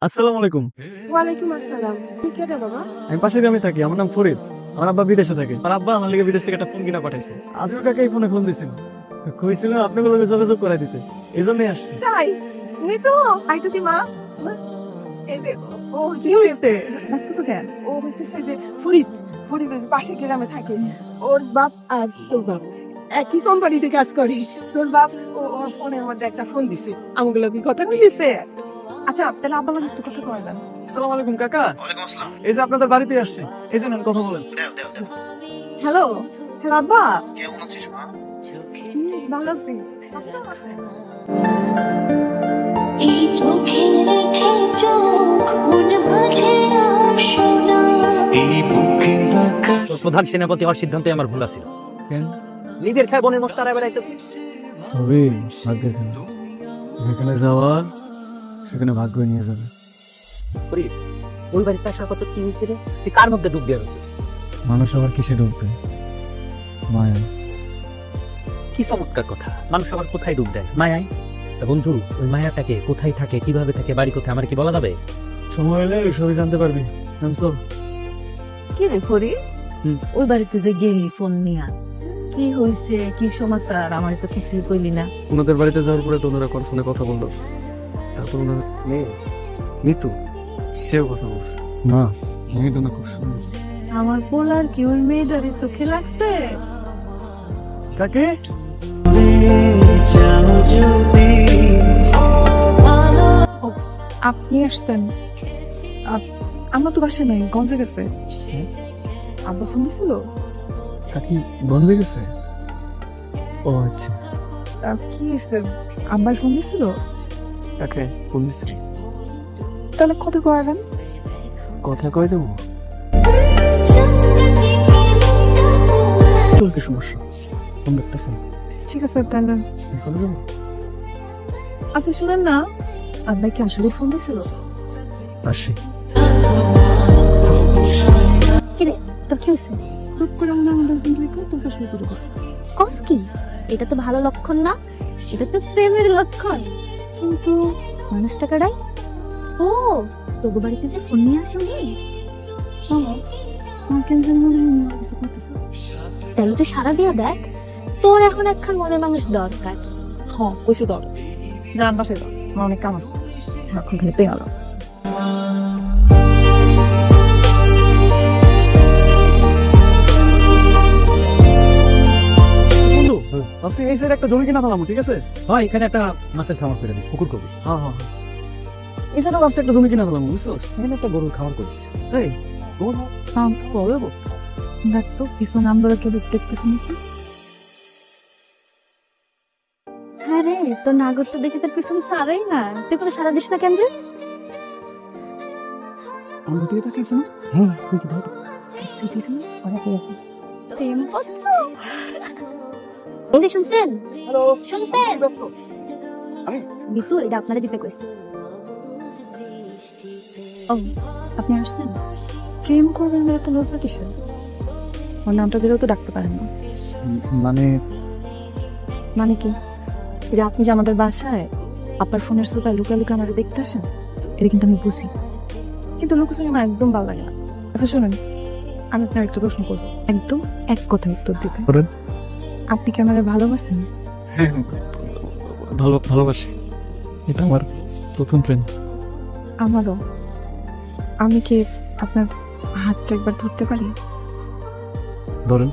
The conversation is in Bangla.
আসসালামু আলাইকুম। ওয়ালাইকুম আসসালাম। তুই কে রে বাবা? আমি পাশের গ্রামে থাকি, আমার নাম ফরিদ। আমার আব্বা বিদেশে থাকে। আমার আব্বা আমার লিগে বিদেশ থেকে একটা ফোন কিনা পাঠাইছে। আজকে কাকা এই ফোনে ফোন দিছিল, কইছিল আপনাকে লগে যোগাযোগ করাই দিতে, এই জন্যই আসছি। তাই নিতু আইতেছি মা। মা, এই যে ও কি হয়েছে? ডাকতেছো কেন? ও হইতেছে যে ফরিদ ফরিদ ওই যে পাশের গ্রামে থাকে। ওর বাপ আর তোর বাপ একই কোম্পানিতে কাজ করিস। তোর বাপ ওর ফোনের মধ্যে একটা ফোন দিছে, আমাকে কি কথা কইছে। আচ্ছা তাহলে আব্বা লাগে একটু কথা কইলাম। আসসালামু আলাইকুম কাকা। ওয়ালাইকুম আসসালাম। এই যে আপনাদের বাড়িতে আসছি, এই জন্য কথা বলেন। দেও। হ্যালো হ্যালো আব্বা। কেমন আছিস মা? ভালো আছি। আপনি কেমন আছেন? এই চোখের রেখে চোখ মনে মাঝে আসনা এই বুকের রাখা প্রধান সেনাপতি হওয়ার সিদ্ধান্তে আমার ভুল আছিল। কেন? নিজের খায় বনের মোস্তারা বেড়াইতেছি। সবই ভাগ্যের খেলা, যেখানে যাওয়ার সেখানে ভাগ্য নিয়ে যাবে। ফরিদ, ওই বাড়িতে আসার কত কি হয়েছে রে? তুই কার মধ্যে ডুব দিয়ে রয়েছিস? মানুষ আবার কিসে ঢুকবে? মায়া। কি চমৎকার কথা! মানুষ আবার কোথায় ডুব দেয়? মায়ায়। তা বন্ধু, ওই মায়াটাকে কোথায় থাকে, কিভাবে থাকে, বাড়ি কোথায়, আমার কি বলা যাবে? সময় হলে সবই জানতে পারবি। চল। কি রে ফরিদ, হুম। ওই বাড়িতে যে গেলি ফোন নিয়া, কি হয়েছে, কি সমাচার? আমার তো কিছুই কইলি না। ওনাদের বাড়িতে যাওয়ার পরে তো ওনারা ফোনে কথা বললো, তারপর ওনারা মেয়ে নিতু সেও কথা বলছে। মা, মেয়েটা না খুব সুন্দর। আমার পোলার কি ওই মেয়েটারে চোখে লাগছে? কাকে? আপনি আসছেন? আমরা তো বাসায় নাই, গঞ্জে গেছে। আব্বা ফোন দিছিল? কাকি গঞ্জে গেছে? ও আচ্ছা। কি হয়েছে? আব্বার ফোন দিছিল? কাকে ফোন দিছি? তাহলে কত করাবেন? কথা কয় দেবো? তোর কি সমস্যা? ফোন দেখতেছেন? ঠিক আছে তাহলে। চলে যাবো? আচ্ছা শুনেন না, আব্বা কি আসলে ফোন দিছিল? আসি। কিরে তোর কি হয়েছে? হুট করে আমরা আমাদের জিন্দগি তোমরা শুরু করে দিচ্ছি। কস কি? এটা তো ভালো লক্ষণ না, এটা তো প্রেমের লক্ষণ। কিন্তু মানুষটা কারাই? ও তোর বাড়িতে যে ফোন নিয়ে আসেনি? আমার কেন জানি মনে হয় অন্য কিছু করতেছে। তাহলে তুই সারা দিয়ে দেখ, তোর এখন একখান মনের মানুষ দরকার। হ্যাঁ কইছে দর, যান বাসে দাও, আমার অনেক কাম আছে। সারাক্ষণ খালি পেয়ে গেল। বন্ধু, ভাবছি এই সাইডে একটা জমি কিনা দিলাম, ঠিক আছে? হয় এখানে একটা মাছের খামার করে দিস, পুকুর করবিস। হ্যাঁ হ্যাঁ। এই সাইডে ভাবছি একটা জমি কিনা দিলাম, বুঝছো? এখানে একটা গরুর খামার করিস। এই তোমার বলবো দেখ তো পিছনে আমরা কেউ দেখতেছি নাকি? হ্যাঁ রে, তোর নাগর তো দেখে তোর পিছনে সারাই না। তুই কোনো সারা দিস না কেন রে? আমার দিকে তাকিয়েছে না? হ্যাঁ, তুই কি ধর? প্রেমপত্র? এই যে শুনছেন? হ্যালো, শুনছেন? ব্যস্ত? বিতু এটা আপনারা দিতে কইছে। ও আপনি আসছেন? প্রেম করবেন না তো লজ্জা কিসের? ওর নামটা দিলেও তো ডাকতে পারেন না। মানে মানে কি? এই যে আপনি যে আমাদের বাসায় আপনার ফোনের সোফায় লুকা লুকা আমাকে দেখতে আসেন, এটা কিন্তু আমি বুঝি, কিন্তু লুকোচুরি আমার একদম ভালো লাগে না। আচ্ছা শুনুন, আমি আপনার একটা প্রশ্ন করবো, একদম এক কথায় উত্তর দিবেন। করেন। আপনি কি আমাকে ভালোবাসেন? হ্যাঁ, ভালোবাসি। এটা আমার প্রথম প্রেম। আমারও। আমি কি আপনার হাতটা একবার ধরতে পারি? ধরেন।